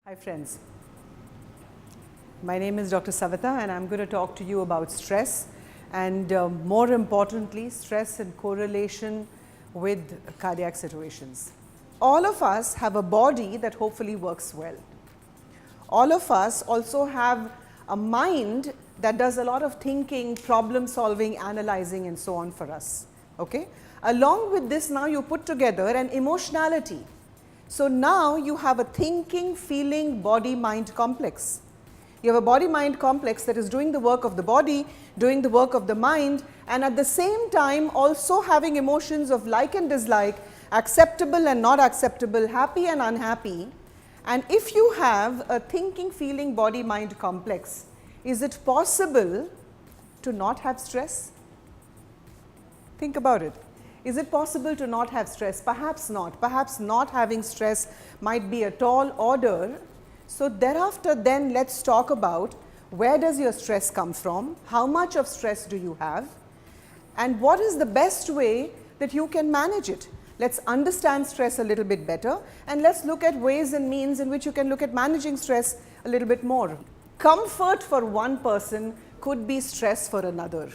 Hi friends, my name is Dr. Savita and I'm going to talk to you about stress and more importantly stress in correlation with cardiac situations. All of us have a body that hopefully works well. All of us also have a mind that does a lot of thinking, problem solving, analyzing and so on for us. Okay? Along with this now you put together an emotionality. So now you have a thinking, feeling, body-mind complex. You have a body-mind complex that is doing the work of the body, doing the work of the mind, and at the same time also having emotions of like and dislike, acceptable and not acceptable, happy and unhappy. And if you have a thinking, feeling, body-mind complex, is it possible to not have stress? Think about it. Is it possible to not have stress? Perhaps not. Perhaps not having stress might be a tall order. So thereafter then let's talk about where does your stress come from, how much of stress do you have, and what is the best way that you can manage it. Let's understand stress a little bit better and let's look at ways and means in which you can look at managing stress a little bit more. Comfort for one person could be stress for another.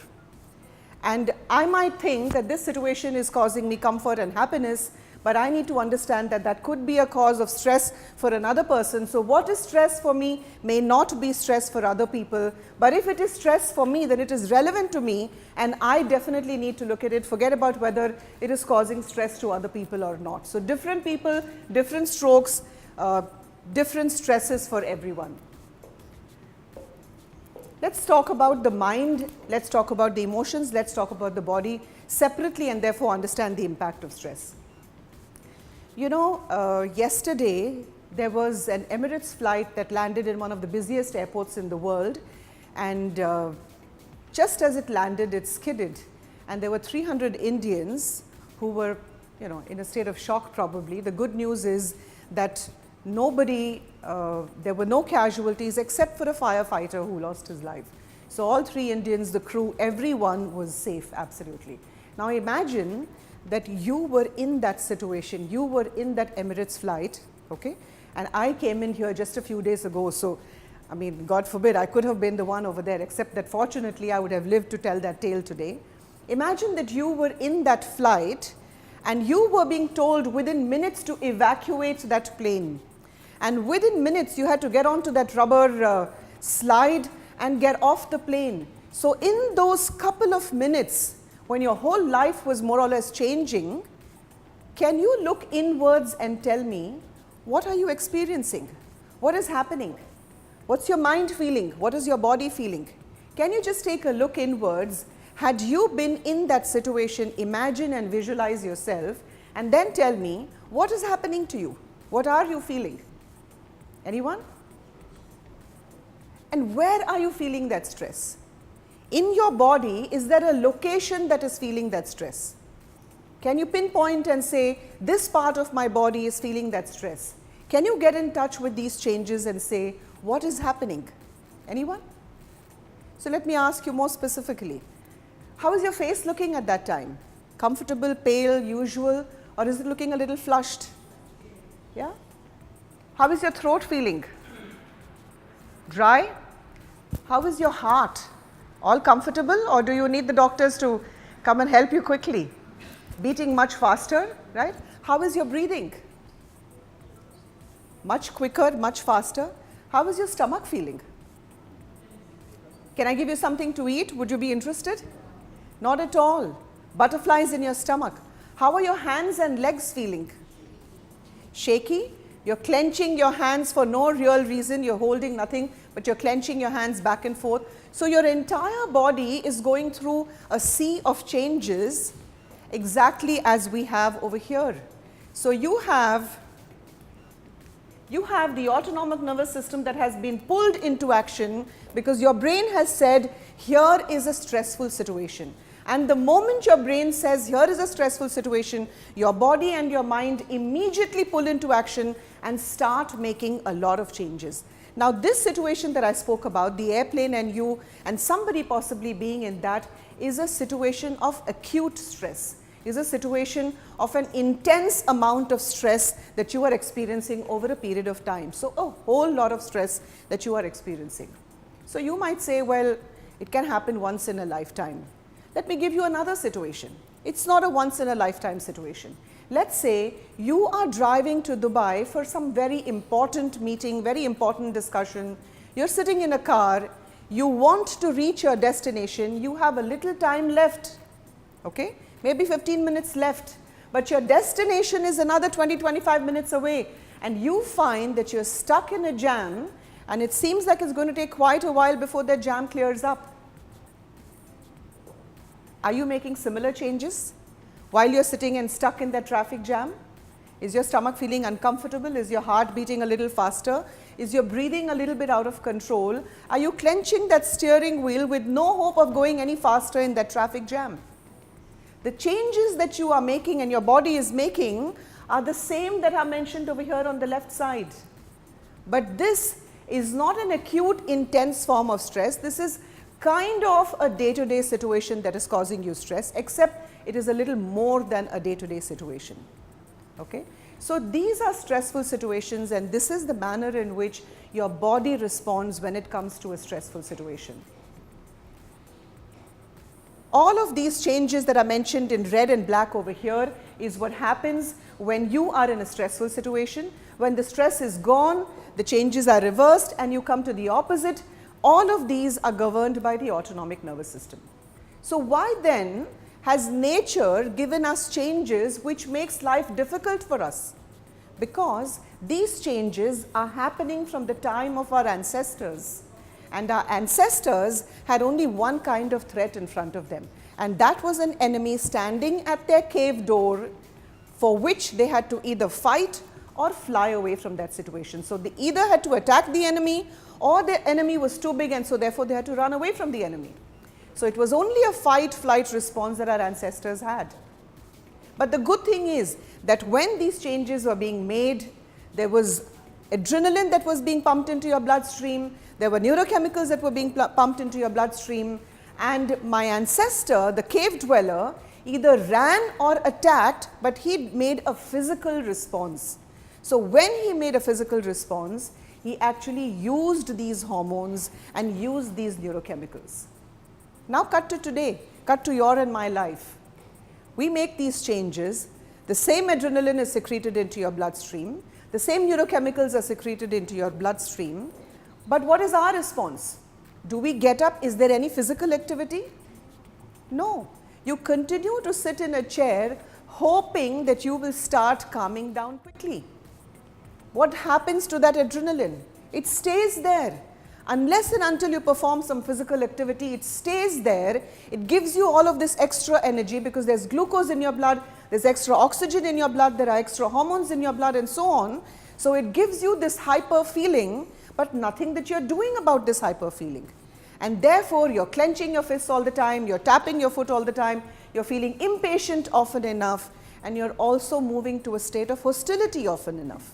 And I might think that this situation is causing me comfort and happiness, but I need to understand that that could be a cause of stress for another person. So what is stress for me may not be stress for other people, but if it is stress for me, then it is relevant to me and I definitely need to look at it, forget about whether it is causing stress to other people or not. So different people, different strokes, different stresses for everyone. Let's talk about the mind, let's talk about the emotions, let's talk about the body separately and therefore understand the impact of stress. You know, yesterday there was an Emirates flight that landed in one of the busiest airports in the world, and just as it landed it skidded and there were 300 Indians who were, you know, in a state of shock probably. The good news is that nobody, there were no casualties except for a firefighter who lost his life. So all 3 Indians, the crew, everyone was safe, absolutely. Now imagine that you were in that situation, you were in that Emirates flight, okay? And I came in here just a few days ago, so I mean, God forbid, I could have been the one over there, except that fortunately I would have lived to tell that tale today. Imagine that you were in that flight and you were being told within minutes to evacuate that plane. And within minutes you had to get onto that rubber slide and get off the plane. So in those couple of minutes when your whole life was more or less changing, can you look inwards and tell me, what are you experiencing? What is happening? What's your mind feeling? What is your body feeling? Can you just take a look inwards? Had you been in that situation, imagine and visualize yourself and then tell me, what is happening to you? What are you feeling? Anyone? And where are you feeling that stress? In your body, is there a location that is feeling that stress? Can you pinpoint and say, this part of my body is feeling that stress? Can you get in touch with these changes and say, what is happening? Anyone? So let me ask you more specifically. How is your face looking at that time? Comfortable, pale, usual, or is it looking a little flushed? Yeah? How is your throat feeling? Dry? How is your heart? All comfortable, or do you need the doctors to come and help you quickly? Beating much faster, right? How is your breathing? Much quicker, much faster. How is your stomach feeling? Can I give you something to eat? Would you be interested? Not at all. Butterflies in your stomach. How are your hands and legs feeling? Shaky? You're clenching your hands for no real reason, you're holding nothing, but you're clenching your hands back and forth. So your entire body is going through a sea of changes exactly as we have over here. So you have the autonomic nervous system that has been pulled into action because your brain has said, here is a stressful situation. And the moment your brain says, here is a stressful situation, your body and your mind immediately pull into action and start making a lot of changes. Now this situation that I spoke about, the airplane and you and somebody possibly being in that, is a situation of acute stress. is a situation of an intense amount of stress that you are experiencing over a period of time. So, a whole lot of stress that you are experiencing. So, you might say, well, it can happen once in a lifetime. Let me give you another situation. It's not a once in a lifetime situation. Let's say you are driving to Dubai for some very important meeting, very important discussion. You're sitting in a car, you want to reach your destination, you have a little time left, okay? Maybe 15 minutes left, but your destination is another 20-25 minutes away, and you find that you're stuck in a jam, and it seems like it's going to take quite a while before that jam clears up. Are you making similar changes while you're sitting and stuck in that traffic jam? Is your stomach feeling uncomfortable? Is your heart beating a little faster? Is your breathing a little bit out of control? Are you clenching that steering wheel with no hope of going any faster in that traffic jam? The changes that you are making and your body is making are the same that are mentioned over here on the left side. But this is not an acute, intense form of stress. This is kind of a day-to-day situation that is causing you stress, except it is a little more than a day-to-day situation. Okay? So, these are stressful situations, and this is the manner in which your body responds when it comes to a stressful situation. All of these changes that are mentioned in red and black over here is what happens when you are in a stressful situation. When the stress is gone, the changes are reversed and you come to the opposite. All of these are governed by the autonomic nervous system. So, why then has nature given us changes which makes life difficult for us? Because these changes are happening from the time of our ancestors, and our ancestors had only one kind of threat in front of them, and that was an enemy standing at their cave door for which they had to either fight or fly away from that situation. So, they either had to attack the enemy, or the enemy was too big, and so therefore they had to run away from the enemy. So, it was only a fight-flight response that our ancestors had. But the good thing is that when these changes were being made, there was adrenaline that was being pumped into your bloodstream, there were neurochemicals that were being pumped into your bloodstream, and my ancestor, the cave dweller, either ran or attacked, but he made a physical response. So, when he made a physical response, he actually used these hormones and used these neurochemicals. Now, cut to today, cut to your and my life. We make these changes, the same adrenaline is secreted into your bloodstream, the same neurochemicals are secreted into your bloodstream, but what is our response? Do we get up? Is there any physical activity? No. You continue to sit in a chair hoping that you will start calming down quickly. What happens to that adrenaline? It stays there. Unless and until you perform some physical activity, it stays there. It gives you all of this extra energy because there's glucose in your blood, there's extra oxygen in your blood, there are extra hormones in your blood and so on. So, it gives you this hyper feeling, but nothing that you're doing about this hyper feeling. And therefore, you're clenching your fists all the time, you're tapping your foot all the time, you're feeling impatient often enough, and you're also moving to a state of hostility often enough.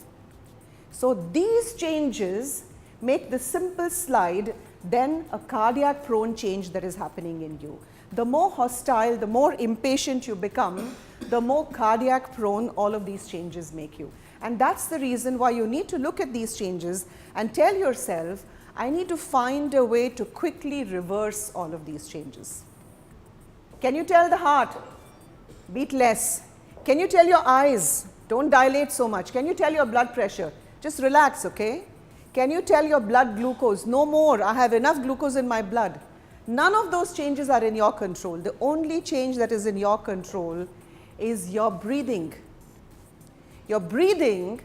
So, these changes make the simple slide then a cardiac prone change that is happening in you. The more hostile, the more impatient you become, the more cardiac prone all of these changes make you. And that's the reason why you need to look at these changes and tell yourself, I need to find a way to quickly reverse all of these changes. Can you tell the heart, beat less? Can you tell your eyes, don't dilate so much? Can you tell your blood pressure, just relax, okay? Can you tell your blood glucose, no more, I have enough glucose in my blood? None of those changes are in your control. The only change that is in your control is your breathing. Your breathing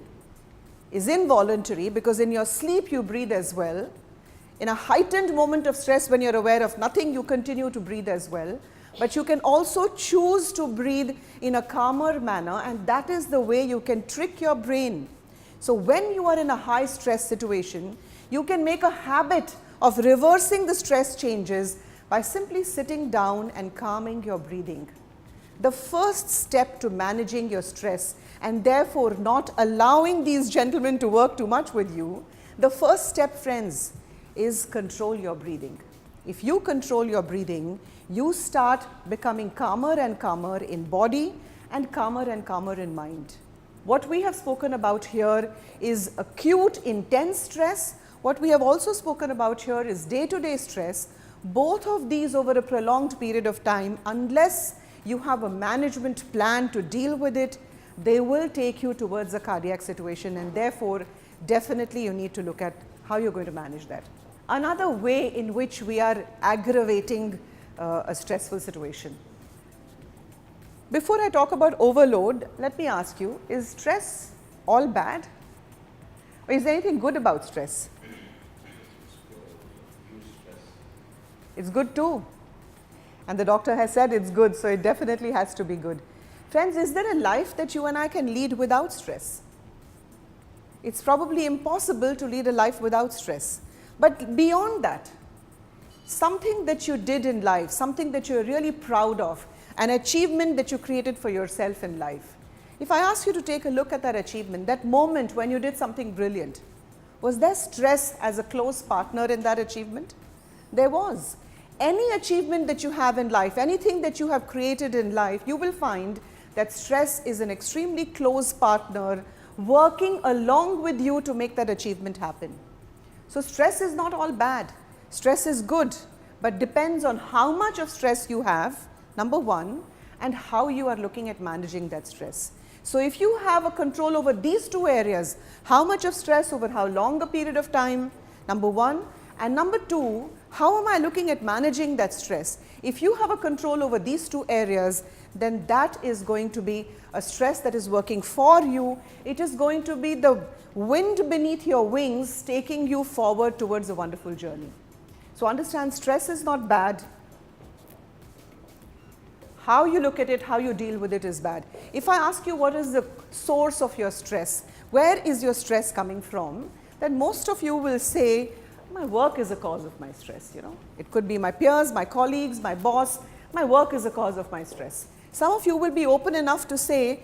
is involuntary because in your sleep you breathe as well. In a heightened moment of stress when you're aware of nothing, you continue to breathe as well. But you can also choose to breathe in a calmer manner, and that is the way you can trick your brain. So, when you are in a high stress situation, you can make a habit of reversing the stress changes by simply sitting down and calming your breathing. The first step to managing your stress and therefore not allowing these gentlemen to work too much with you, the first step, friends, is control your breathing. If you control your breathing, you start becoming calmer and calmer in body and calmer in mind. What we have spoken about here is acute, intense stress. What we have also spoken about here is day-to-day stress. Both of these over a prolonged period of time, unless you have a management plan to deal with it, they will take you towards a cardiac situation, and therefore definitely you need to look at how you're going to manage that. Another way in which we are aggravating a stressful situation. Before I talk about overload, let me ask you, is stress all bad? Or is there anything good about stress? It's good too. And the doctor has said it's good, so it definitely has to be good. Friends, is there a life that you and I can lead without stress? It's probably impossible to lead a life without stress. But beyond that, something that you did in life, something that you're really proud of, an achievement that you created for yourself in life. If I ask you to take a look at that achievement, that moment when you did something brilliant, was there stress as a close partner in that achievement? There was. Any achievement that you have in life, anything that you have created in life, you will find that stress is an extremely close partner working along with you to make that achievement happen. So stress is not all bad. Stress is good, but depends on how much of stress you have, number one, and how you are looking at managing that stress. So if you have a control over these two areas, how much of stress over how long a period of time, number one, and number two, how am I looking at managing that stress? If you have a control over these two areas, then that is going to be a stress that is working for you. It is going to be the wind beneath your wings taking you forward towards a wonderful journey. So understand, stress is not bad. How you look at it, how you deal with it is bad. If I ask you what is the source of your stress, where is your stress coming from, then most of you will say, my work is a cause of my stress, you know. It could be my peers, my colleagues, my boss. My work is a cause of my stress. Some of you will be open enough to say,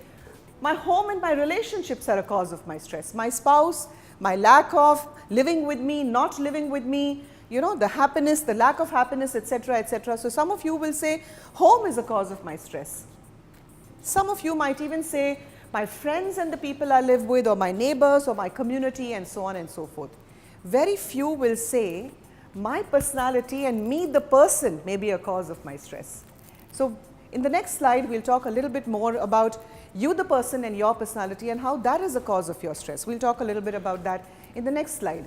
my home and my relationships are a cause of my stress. My spouse, my lack of living with me, not living with me, you know, the happiness, the lack of happiness, etc., etc. So some of you will say, home is a cause of my stress. Some of you might even say, my friends and the people I live with, or my neighbors, or my community, and so on and so forth. Very few will say, my personality and me, the person, may be a cause of my stress. So in the next slide, we'll talk a little bit more about you, the person, and your personality, and how that is a cause of your stress. We'll talk a little bit about that in the next slide.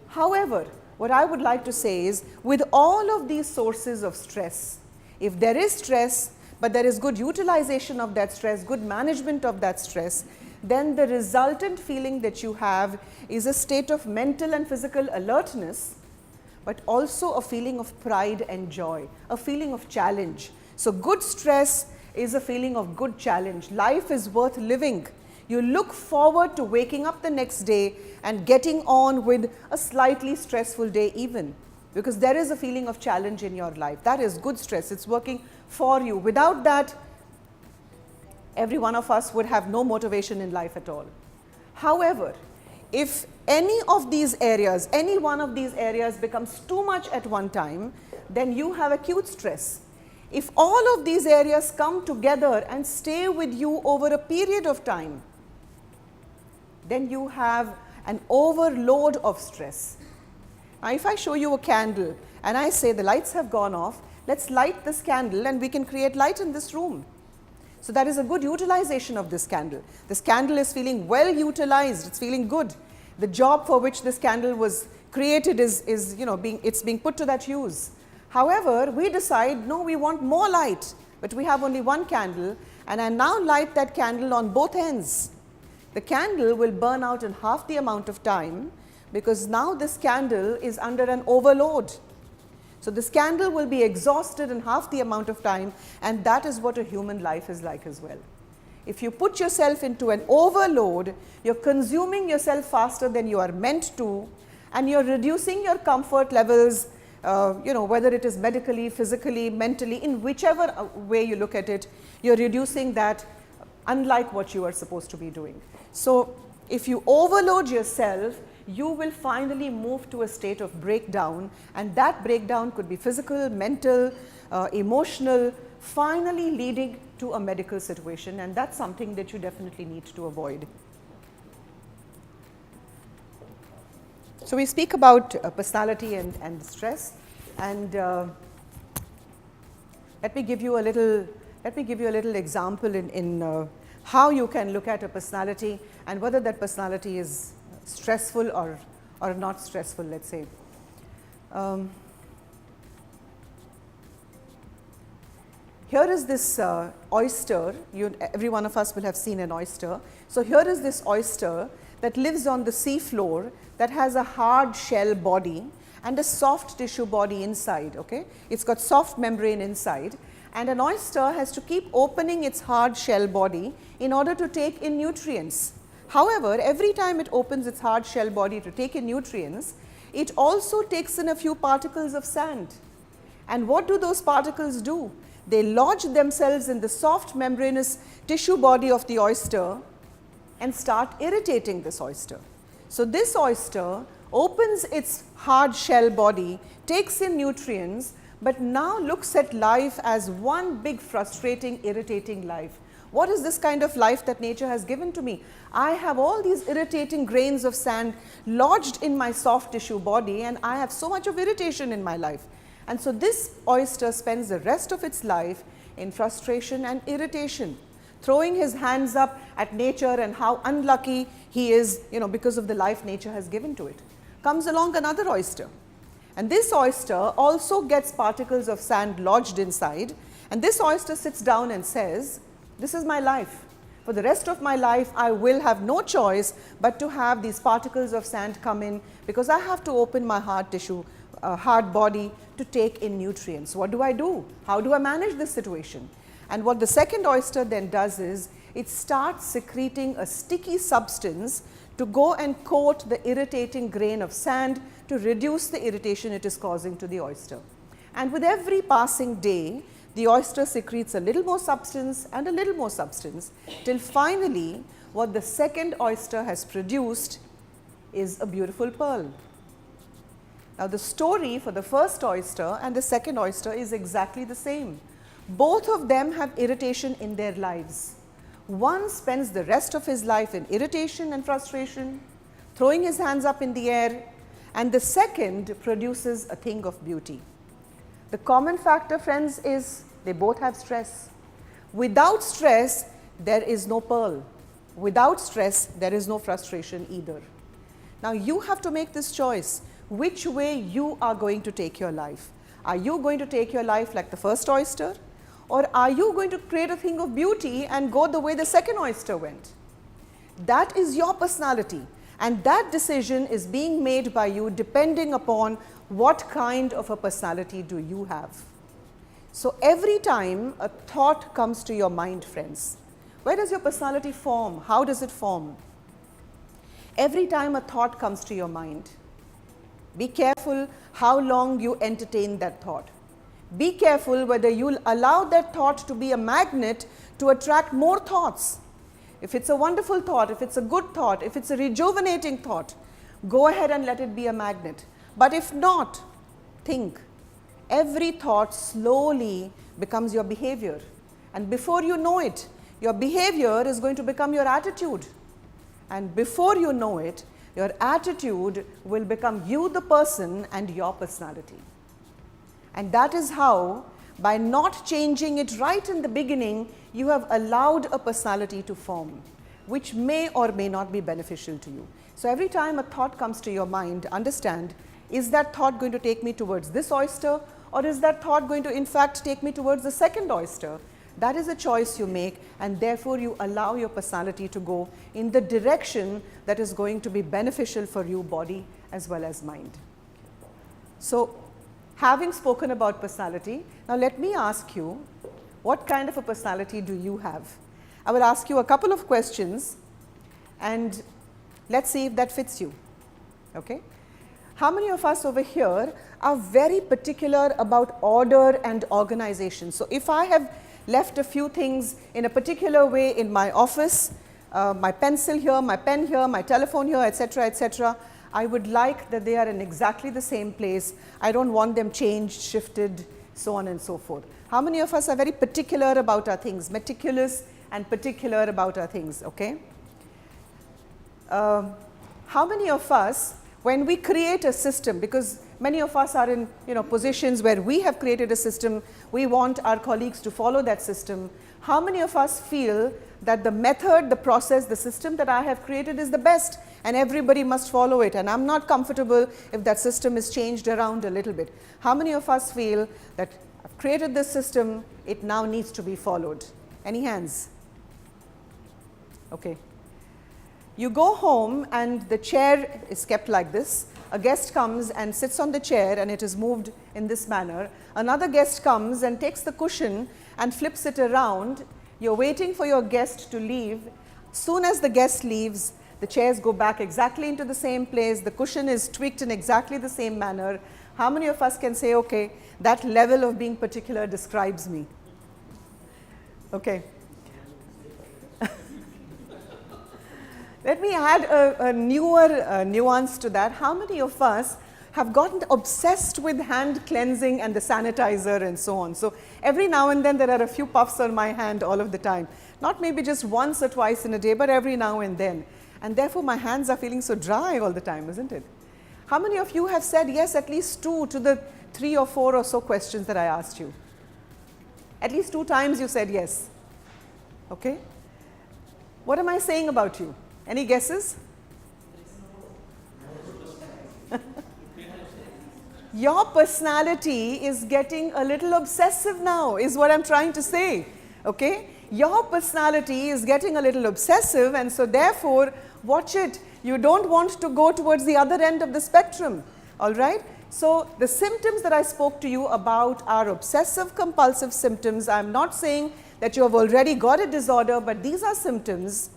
However, what I would like to say is, with all of these sources of stress, if there is stress, but there is good utilization of that stress, good management of that stress, then the resultant feeling that you have is a state of mental and physical alertness, but also a feeling of pride and joy, a feeling of challenge. So good stress is a feeling of good challenge. Life is worth living. You look forward to waking up the next day and getting on with a slightly stressful day even, because there is a feeling of challenge in your life. That is good stress. It's working for you. Without that, every one of us would have no motivation in life at all. However, if any of these areas, any one of these areas becomes too much at one time, then you have acute stress. If all of these areas come together and stay with you over a period of time, then you have an overload of stress. Now, if I show you a candle and I say the lights have gone off, let's light this candle and we can create light in this room. So that is a good utilization of this candle. This candle is feeling well utilized, it's feeling good. The job for which this candle was created is being put to that use. However, we decide, no, we want more light, but we have only one candle, and I now light that candle on both ends. The candle will burn out in half the amount of time, because now this candle is under an overload. So this candle will be exhausted in half the amount of time, and that is what a human life is like as well. If you put yourself into an overload, you're consuming yourself faster than you are meant to, and you're reducing your comfort levels, whether it is medically, physically, mentally, in whichever way you look at it, you're reducing that unlike what you are supposed to be doing. So if you overload yourself, you will finally move to a state of breakdown, and that breakdown could be physical, mental, emotional, finally leading to a medical situation, and that's something that you definitely need to avoid. So we speak about personality and stress, and let me give you a little example in how you can look at a personality and whether that personality is stressful or not stressful, let's say. Here is this oyster. Every one of us will have seen an oyster. So here is this oyster that lives on the sea floor, that has a hard shell body and a soft tissue body inside. Okay, it's got soft membrane inside, and an oyster has to keep opening its hard shell body in order to take in nutrients. However, every time it opens its hard shell body to take in nutrients, it also takes in a few particles of sand. And what do those particles do? They lodge themselves in the soft membranous tissue body of the oyster and start irritating this oyster. So this oyster opens its hard shell body, takes in nutrients, but now looks at life as one big frustrating, irritating life. What is this kind of life that nature has given to me? I have all these irritating grains of sand lodged in my soft tissue body, and I have so much of irritation in my life. And so this oyster spends the rest of its life in frustration and irritation, throwing his hands up at nature and how unlucky he is, because of the life nature has given to it. Comes along another oyster, and this oyster also gets particles of sand lodged inside, and this oyster sits down and says, this is my life. For the rest of my life, I will have no choice but to have these particles of sand come in, because I have to open my hard tissue, hard body to take in nutrients. What do I do? How do I manage this situation? And what the second oyster then does is, it starts secreting a sticky substance to go and coat the irritating grain of sand to reduce the irritation it is causing to the oyster. And with every passing day, the oyster secretes a little more substance and a little more substance, till finally what the second oyster has produced is a beautiful pearl. Now the story for the first oyster and the second oyster is exactly the same. Both of them have irritation in their lives. One spends the rest of his life in irritation and frustration, throwing his hands up in the air, and the second produces a thing of beauty. The common factor, friends, is they both have stress. Without stress, there is no pearl. Without stress, there is no frustration either. Now you have to make this choice, which way you are going to take your life. Are you going to take your life like the first oyster? Or are you going to create a thing of beauty and go the way the second oyster went? That is your personality, and that decision is being made by you depending upon what kind of a personality do you have. So every time a thought comes to your mind, friends, where does your personality form? How does it form? Every time a thought comes to your mind, be careful how long you entertain that thought. Be careful whether you'll allow that thought to be a magnet to attract more thoughts. If it's a wonderful thought, if it's a good thought, if it's a rejuvenating thought, go ahead and let it be a magnet. But if not, think. Every thought slowly becomes your behavior, and before you know it, your behavior is going to become your attitude, and before you know it, your attitude will become you, the person, and your personality. And that is how, by not changing it right in the beginning, you have allowed a personality to form, which may or may not be beneficial to you. So every time a thought comes to your mind, understand, is that thought going to take me towards this oyster, or is that thought going to in fact take me towards the second oyster? That is a choice you make, and therefore you allow your personality to go in the direction that is going to be beneficial for you, body as well as mind. So having spoken about personality, now let me ask you, what kind of a personality do you have? I will ask you a couple of questions, and let's see if that fits you. Okay? How many of us over here are very particular about order and organization? So if I have left a few things in a particular way in my office, my pencil here, my pen here, my telephone here, etc., etc., I would like that they are in exactly the same place. I don't want them changed, shifted, so on and so forth. How many of us are very particular about our things, meticulous and particular about our things, okay? How many of us, when we create a system, because many of us are in positions where we have created a system, we want our colleagues to follow that system. How many of us feel that the method, the process, the system that I have created is the best and everybody must follow it, and I'm not comfortable if that system is changed around a little bit? How many of us feel that I've created this system, it now needs to be followed? Any hands? Okay. You go home and the chair is kept like this. A guest comes and sits on the chair and it is moved in this manner. Another guest comes and takes the cushion and flips it around. You're waiting for your guest to leave. Soon as the guest leaves, the chairs go back exactly into the same place. The cushion is tweaked in exactly the same manner. How many of us can say, okay, that level of being particular describes me? Okay. Let me add a newer nuance to that. How many of us have gotten obsessed with hand cleansing and the sanitizer and so on? So every now and then there are a few puffs on my hand all of the time. Not maybe just once or twice in a day, but every now and then. And therefore my hands are feeling so dry all the time, isn't it? How many of you have said yes at least 2 to the 3 or 4 or so questions that I asked you? At least 2 times you said yes. Okay? What am I saying about you? Any guesses? Your personality is getting a little obsessive now, is what I'm trying to say. Okay? Your personality is getting a little obsessive, and so therefore, watch it. You don't want to go towards the other end of the spectrum. All right? So the symptoms that I spoke to you about are obsessive compulsive symptoms. I'm not saying that you have already got a disorder, but these are symptoms.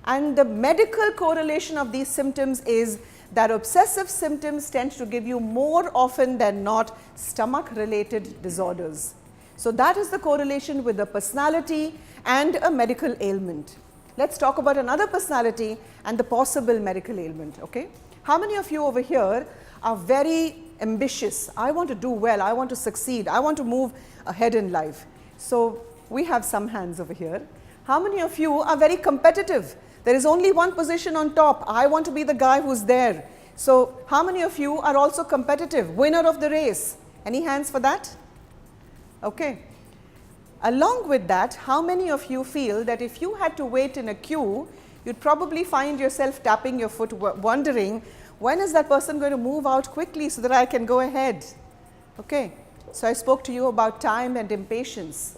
And the medical correlation of these symptoms is that obsessive symptoms tend to give you more often than not stomach-related disorders. So that is the correlation with the personality and a medical ailment. Let's talk about another personality and the possible medical ailment, okay? How many of you over here are very ambitious? I want to do well, I want to succeed, I want to move ahead in life. So we have some hands over here. How many of you are very competitive? There is only one position on top. I want to be the guy who's there. So how many of you are also competitive, winner of the race? Any hands for that? Okay. Along with that, how many of you feel that if you had to wait in a queue, you'd probably find yourself tapping your foot, wondering, when is that person going to move out quickly so that I can go ahead? Okay. So I spoke to you about time and impatience.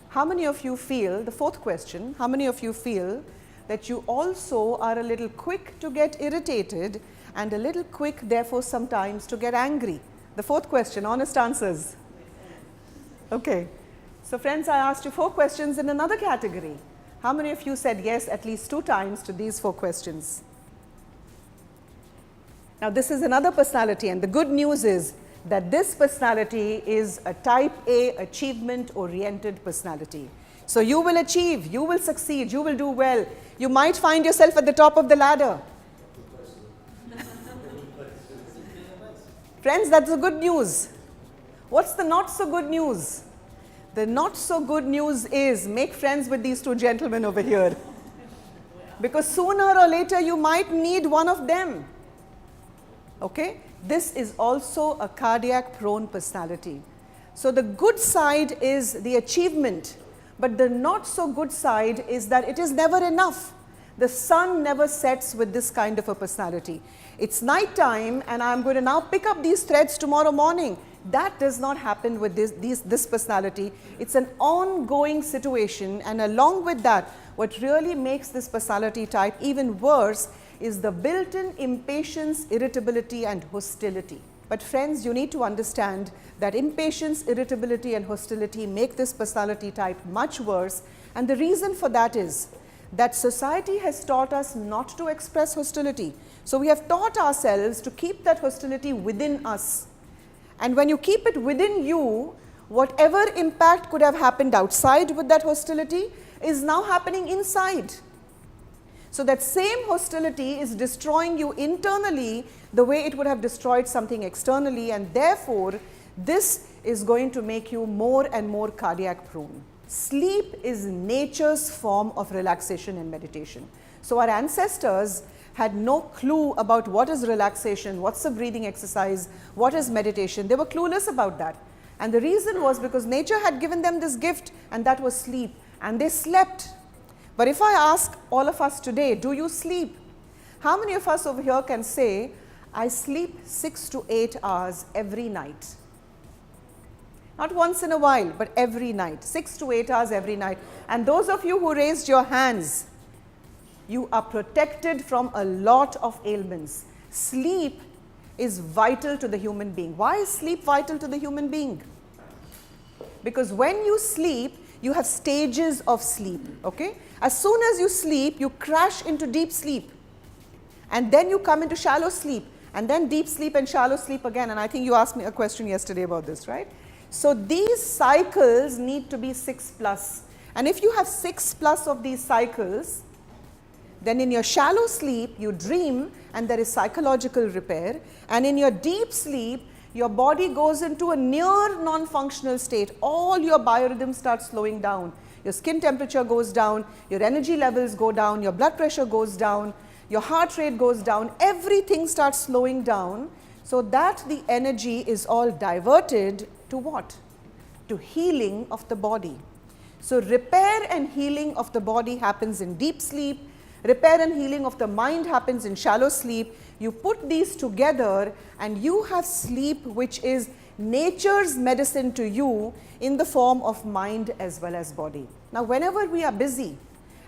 How many of you feel, the fourth question, how many of you feel that you also are a little quick to get irritated and a little quick, therefore, sometimes to get angry? The fourth question, honest answers. Okay. So friends, I asked you 4 questions in another category. How many of you said yes at least 2 times to these 4 questions? Now this is another personality, and the good news is that this personality is a type A achievement-oriented personality. So you will achieve, you will succeed, you will do well. You might find yourself at the top of the ladder. Friends, that's the good news. What's the not so good news? The not so good news is make friends with these 2 gentlemen over here. Because sooner or later you might need one of them. Okay? This is also a cardiac prone personality. So the good side is the achievement. But the not so good side is that it is never enough. The sun never sets with this kind of a personality. It's night time and I'm going to now pick up these threads tomorrow morning. That does not happen with this personality. It's an ongoing situation, and along with that, what really makes this personality type even worse is the built-in impatience, irritability and hostility. But friends, you need to understand that impatience, irritability and hostility make this personality type much worse, and the reason for that is that society has taught us not to express hostility. So we have taught ourselves to keep that hostility within us. And when you keep it within you, whatever impact could have happened outside with that hostility is now happening inside. So that same hostility is destroying you internally the way it would have destroyed something externally, and therefore this is going to make you more and more cardiac prone. Sleep is nature's form of relaxation and meditation. So our ancestors had no clue about what is relaxation, what's a breathing exercise, what is meditation. They were clueless about that. And the reason was because nature had given them this gift, and that was sleep, and they slept. But if I ask all of us today, do you sleep? How many of us over here can say, I sleep 6 to 8 hours every night? Not once in a while, but every night, 6 to 8 hours every night. And those of you who raised your hands, you are protected from a lot of ailments. Sleep is vital to the human being. Why is sleep vital to the human being? Because when you sleep, you have stages of sleep, okay? As soon as you sleep, you crash into deep sleep. And then you come into shallow sleep, and then deep sleep and shallow sleep again. And I think you asked me a question yesterday about this, right? So these cycles need to be 6+. And if you have 6+ of these cycles, then in your shallow sleep, you dream and there is psychological repair. And in your deep sleep, your body goes into a near non-functional state. All your biorhythms start slowing down. Your skin temperature goes down, your energy levels go down, your blood pressure goes down, your heart rate goes down, everything starts slowing down, so that the energy is all diverted to what? To healing of the body. So repair and healing of the body happens in deep sleep. Repair and healing of the mind happens in shallow sleep. You put these together and you have sleep, which is nature's medicine to you in the form of mind as well as body. Now, whenever we are busy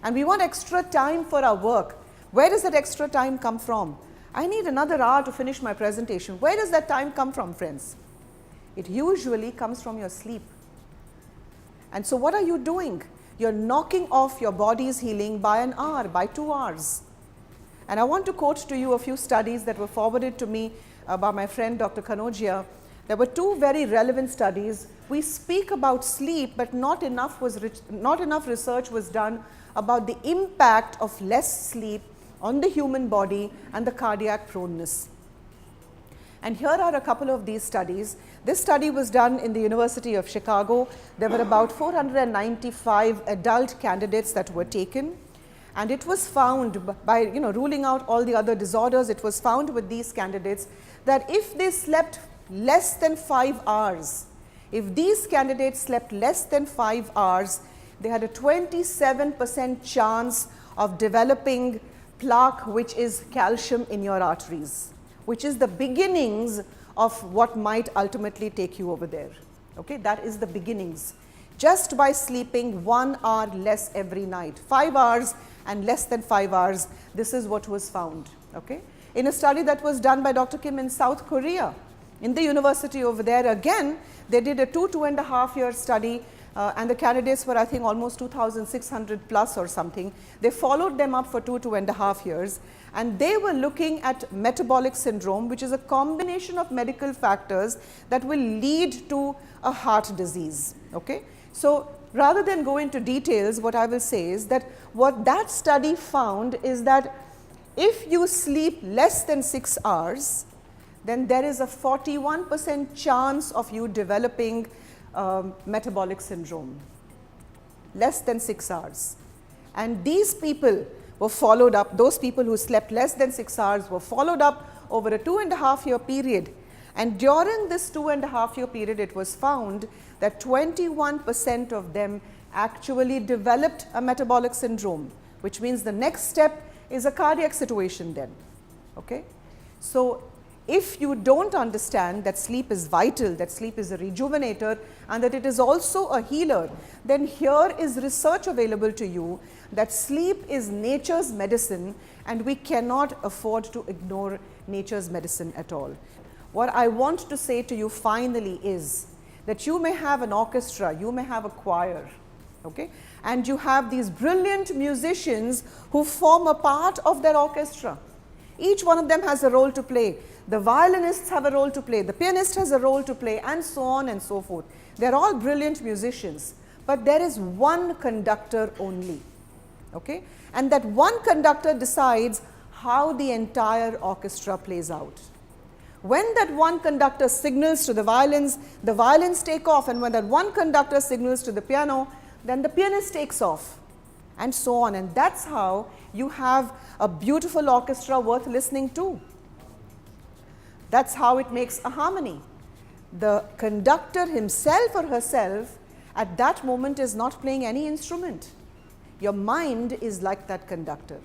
and we want extra time for our work, where does that extra time come from? I need another hour to finish my presentation. Where does that time come from, friends? It usually comes from your sleep. And so what are you doing? You're knocking off your body's healing by an hour, by 2 hours. And I want to quote to you a few studies that were forwarded to me by my friend Dr. Kanojia. There were 2 very relevant studies. We speak about sleep, but not enough research was done about the impact of less sleep on the human body and the cardiac proneness. And here are a couple of these studies. This study was done in the University of Chicago. There were about 495 adult candidates that were taken. And it was found by ruling out all the other disorders, it was found with these candidates that if they slept less than 5 hours, if these candidates slept less than 5 hours, they had a 27% chance of developing plaque, which is calcium in your arteries, which is the beginnings of what might ultimately take you over there. Okay, that is the beginnings. Just by sleeping 1 hour less every night, 5 hours and less than 5 hours, this is what was found. Okay, in a study that was done by Dr. Kim in South Korea, in the university over there, again, they did a 2.5 year study. And the candidates were, I think, almost 2,600 plus or something. They followed them up for 2.5 years, and they were looking at metabolic syndrome, which is a combination of medical factors that will lead to a heart disease. Okay? So rather than go into details, what I will say is that what that study found is that if you sleep less than 6 hours, then there is a 41% chance of you developing metabolic syndrome, less than 6 hours. And these people were followed up, those people who slept less than 6 hours were followed up over a 2.5 year period. And during this 2.5 year period, it was found that 21% of them actually developed a metabolic syndrome, which means the next step is a cardiac situation then. Okay? So if you don't understand that sleep is vital, that sleep is a rejuvenator, and that it is also a healer, then here is research available to you that sleep is nature's medicine, and we cannot afford to ignore nature's medicine at all. What I want to say to you finally is that you may have an orchestra, you may have a choir, okay? And you have these brilliant musicians who form a part of their orchestra. Each one of them has a role to play. The violinists have a role to play, the pianist has a role to play, and so on and so forth. They're all brilliant musicians, but there is one conductor only. Okay? And that one conductor decides how the entire orchestra plays out. When that one conductor signals to the violins take off, and when that one conductor signals to the piano, then the pianist takes off, and so on. And that's how you have a beautiful orchestra worth listening to. That's how it makes a harmony. The conductor himself or herself at that moment is not playing any instrument. Your mind is like that conductor.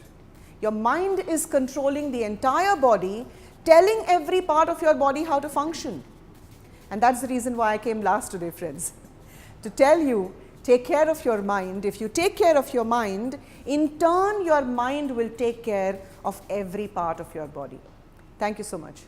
Your mind is controlling the entire body, telling every part of your body how to function. And that's the reason why I came last today, friends. To tell you, take care of your mind. If you take care of your mind, in turn your mind will take care of every part of your body. Thank you so much.